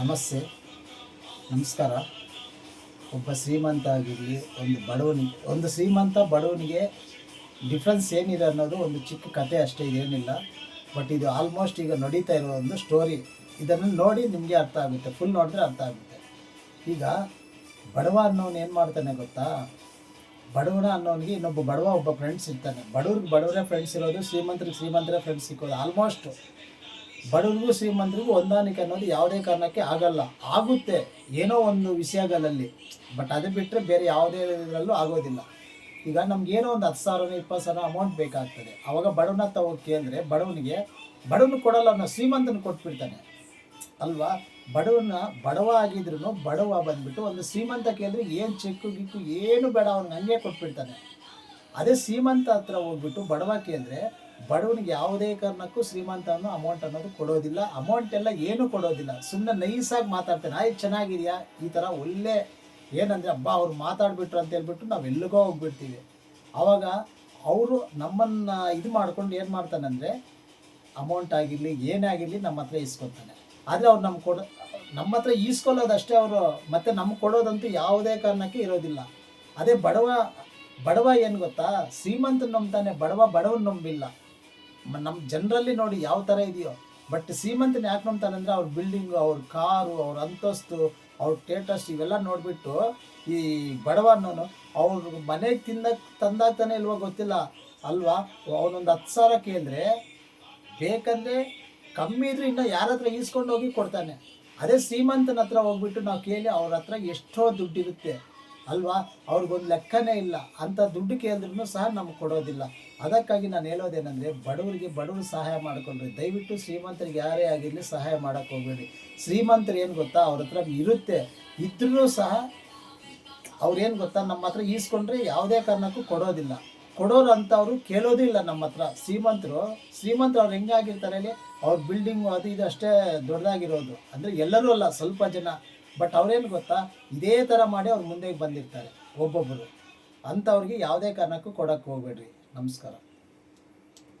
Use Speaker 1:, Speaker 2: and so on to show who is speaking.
Speaker 1: ನಮಸ್ತೆ, ನಮಸ್ಕಾರ. ಒಬ್ಬ ಶ್ರೀಮಂತ ಆಗಿರಲಿ, ಒಂದು ಶ್ರೀಮಂತ ಬಡವನಿಗೆ ಡಿಫ್ರೆನ್ಸ್ ಏನಿದೆ ಅನ್ನೋದು ಒಂದು ಚಿಕ್ಕ ಕತೆ ಅಷ್ಟೇ, ಇದೇನಿಲ್ಲ. ಬಟ್ ಇದು ಆಲ್ಮೋಸ್ಟ್ ಈಗ ನಡೀತಾ ಇರೋ ಒಂದು ಸ್ಟೋರಿ. ಇದನ್ನು ನೋಡಿ ನಿಮಗೆ ಅರ್ಥ ಆಗುತ್ತೆ, ಫುಲ್ ನೋಡಿದ್ರೆ ಅರ್ಥ ಆಗುತ್ತೆ. ಈಗ ಬಡವ ಅನ್ನೋನು ಏನು ಮಾಡ್ತಾನೆ ಗೊತ್ತಾ? ಬಡವನ ಅನ್ನೋನಿಗೆ ಒಬ್ಬ ಫ್ರೆಂಡ್ಸ್ ಇರ್ತಾನೆ. ಬಡವರೇ ಫ್ರೆಂಡ್ಸ್ ಇರೋದು, ಶ್ರೀಮಂತರೇ ಫ್ರೆಂಡ್ಸ್ ಸಿಕ್ಕೋದು. ಆಲ್ಮೋಸ್ಟ್ ಬಡವರಿಗೂ ಶ್ರೀಮಂತರಿಗೂ ಹೊಂದಾಣಿಕೆ ಅನ್ನೋದು ಯಾವುದೇ ಕಾರಣಕ್ಕೆ ಆಗಲ್ಲ. ಆಗುತ್ತೆ ಏನೋ ಒಂದು ವಿಷಯಗಳಲ್ಲಿ, ಬಟ್ ಅದು ಬಿಟ್ಟರೆ ಬೇರೆ ಯಾವುದೇ ಇದರಲ್ಲೂ ಆಗೋದಿಲ್ಲ. ಈಗ ನಮಗೇನೋ ಒಂದು 10,000 20,000 ಅಮೌಂಟ್ ಬೇಕಾಗ್ತದೆ. ಆವಾಗ ಬಡವನ ಹೋಗಿ ಕೇಳಿದ್ರೆ ಬಡವನು ಕೊಡಲ್ಲ, ಅವನು ಶ್ರೀಮಂತನ ಕೊಟ್ಬಿಡ್ತಾನೆ ಅಲ್ವಾ? ಬಡವ ಆಗಿದ್ರು ಬಡವ ಬಂದ್ಬಿಟ್ಟು ಒಂದು ಶ್ರೀಮಂತ ಕೇಳಿದ್ರೆ ಏನು ಚೆಕ್ಕು ಗಿಕ್ಕು ಏನು ಬೇಡ, ಅವ್ನಿಗೆ ಹಂಗೆ ಕೊಟ್ಬಿಡ್ತಾನೆ. ಅದೇ ಶ್ರೀಮಂತ ಹತ್ರ ಹೋಗ್ಬಿಟ್ಟು ಬಡವ ಕೇಳಿದ್ರೆ ಬಡವನಿಗೆ ಯಾವುದೇ ಕಾರಣಕ್ಕೂ ಶ್ರೀಮಂತ ಅನ್ನೋ ಅಮೌಂಟ್ ಅನ್ನೋದು ಕೊಡೋದಿಲ್ಲ. ಅಮೌಂಟ್ ಎಲ್ಲ ಏನೂ ಕೊಡೋದಿಲ್ಲ. ಸುಮ್ಮನೆ ನೈಸಾಗಿ ಮಾತಾಡ್ತಾನೆ, ಆಯ್ತು ಚೆನ್ನಾಗಿದೆಯಾ, ಈ ಥರ ಒಳ್ಳೆ ಏನಂದರೆ ಹಬ್ಬ ಅವ್ರು ಮಾತಾಡ್ಬಿಟ್ರು ಅಂತ ಹೇಳ್ಬಿಟ್ಟು ನಾವು ಎಲ್ಲಿಗೋ ಹೋಗ್ಬಿಡ್ತೀವಿ. ಆವಾಗ ಅವರು ನಮ್ಮನ್ನು ಇದು ಮಾಡ್ಕೊಂಡು ಏನು ಮಾಡ್ತಾನಂದರೆ, ಅಮೌಂಟ್ ಆಗಿರಲಿ ಏನೇ ಆಗಿರಲಿ ನಮ್ಮ ಹತ್ರ ಇಸ್ಕೊತಾನೆ. ಆದರೆ ಅವ್ರು ನಮ್ಮ ಹತ್ರ ಈಸ್ಕೊಳ್ಳೋದಷ್ಟೇ ಅವರು, ಮತ್ತು ನಮ್ಗೆ ಕೊಡೋದಂತೂ ಯಾವುದೇ ಕಾರಣಕ್ಕೆ ಇರೋದಿಲ್ಲ. ಅದೇ ಬಡವ ಏನು ಗೊತ್ತಾ, ಶ್ರೀಮಂತನ ನಂಬ್ತಾನೆ, ಬಡವನ ನಂಬಿಲ್ಲ. ನಮ್ಮ ಜನರಲ್ಲಿ ನೋಡಿ ಯಾವ ಥರ ಇದೆಯೋ. ಬಟ್ ಶ್ರೀಮಂತನ ಯಾಕೆ ನಂಬ್ತಾನೆ ಅಂದರೆ, ಅವ್ರ ಬಿಲ್ಡಿಂಗು, ಅವ್ರ ಕಾರು, ಅವ್ರ ಅಂತಸ್ತು, ಅವ್ರ ಸ್ಟೇಟಸ್ ಇವೆಲ್ಲ ನೋಡಿಬಿಟ್ಟು ಈ ಬಡವ ಅನ್ನೋನು ಅವ್ರ ಮನೆಗೆ ತಂದಾಗ್ತಾನೆ ಇಲ್ವೋ ಗೊತ್ತಿಲ್ಲ ಅಲ್ವಾ? ಅವನೊಂದು 10,000 ಕೇಳಿದ್ರೆ ಬೇಕಂದರೆ ಕಮ್ಮಿ ಇದ್ರೆ ಇನ್ನೂ ಯಾರ ಹತ್ರ ಈಸ್ಕೊಂಡು ಹೋಗಿ ಕೊಡ್ತಾನೆ. ಅದೇ ಶ್ರೀಮಂತನ ಹತ್ರ ಹೋಗ್ಬಿಟ್ಟು ನಾವು ಕೇಳಿ ಅವ್ರ ಹತ್ರ ಎಷ್ಟೋ ದುಡ್ಡಿರುತ್ತೆ ಅಲ್ವಾ? ಅವ್ರಿಗೊಂದು ಲೆಕ್ಕನೇ ಇಲ್ಲ. ಅಂಥ ದುಡ್ಡು ಕೇಳಿದ್ರೂ ಸಹ ನಮ್ಗೆ ಕೊಡೋದಿಲ್ಲ. ಅದಕ್ಕಾಗಿ ನಾನು ಹೇಳೋದೇನೆಂದರೆ, ಬಡವರು ಸಹಾಯ ಮಾಡಿಕೊಂಡ್ರಿ. ದಯವಿಟ್ಟು ಶ್ರೀಮಂತರಿಗೆ ಯಾರೇ ಆಗಿರಲಿ ಸಹಾಯ ಮಾಡೋಕ್ಕೆ ಹೋಗಬೇಡಿ. ಶ್ರೀಮಂತರು ಏನು ಗೊತ್ತಾ, ಅವ್ರ ಹತ್ರ ಇರುತ್ತೆ, ಇದ್ರೂ ಸಹ ಅವ್ರೇನು ಗೊತ್ತಾ, ನಮ್ಮ ಹತ್ರ ಈಸ್ಕೊಂಡ್ರೆ ಯಾವುದೇ ಕಾರಣಕ್ಕೂ ಕೊಡೋದಿಲ್ಲ. ಕೊಡೋರು ಅಂಥವ್ರು ಕೇಳೋದು ಇಲ್ಲ ನಮ್ಮ ಹತ್ರ. ಶ್ರೀಮಂತರು ಅವ್ರು ಹೆಂಗಾಗಿರ್ತಾರೆ ಅಲ್ಲಿ, ಅವ್ರ ಬಿಲ್ಡಿಂಗು ಅದು ಇದು ಅಷ್ಟೇ ದೊಡ್ಡದಾಗಿರೋದು. ಅಂದರೆ ಎಲ್ಲರೂ ಅಲ್ಲ, ಸ್ವಲ್ಪ ಜನ. ಬಟ್ ಅವ್ರೇನು ಗೊತ್ತಾ, ಇದೇ ಥರ ಮಾಡಿ ಅವ್ರು ಮುಂದೆ ಬಂದಿರ್ತಾರೆ ಒಬ್ಬೊಬ್ಬರು. ಅಂಥವ್ರಿಗೆ ಯಾವುದೇ ಕಾರಣಕ್ಕೂ ಕೊಡೋಕ್ಕೆ ಹೋಗಬೇಡ್ರಿ. ನಮಸ್ಕಾರ.